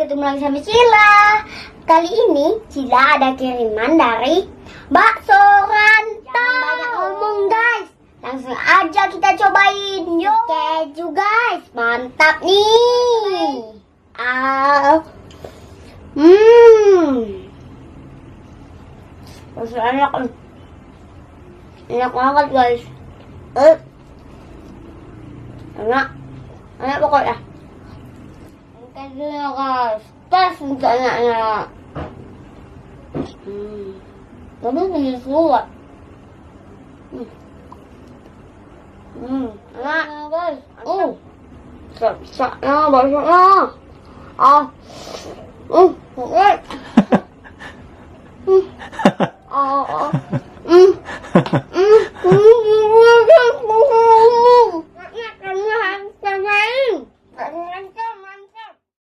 ketemu lagi sama Cila. Kali ini Cila ada kiriman dari Bakso Rantau. Jangan banyak ngomong guys, langsung aja kita cobain. Yuk. Keju guys, mantap nih. Masih enak, enak banget guys. Enak pokoknya. Kejunya guys, pas enaknya. Tapi ini suat. Enak guys. Saknya banyaknya. Oke.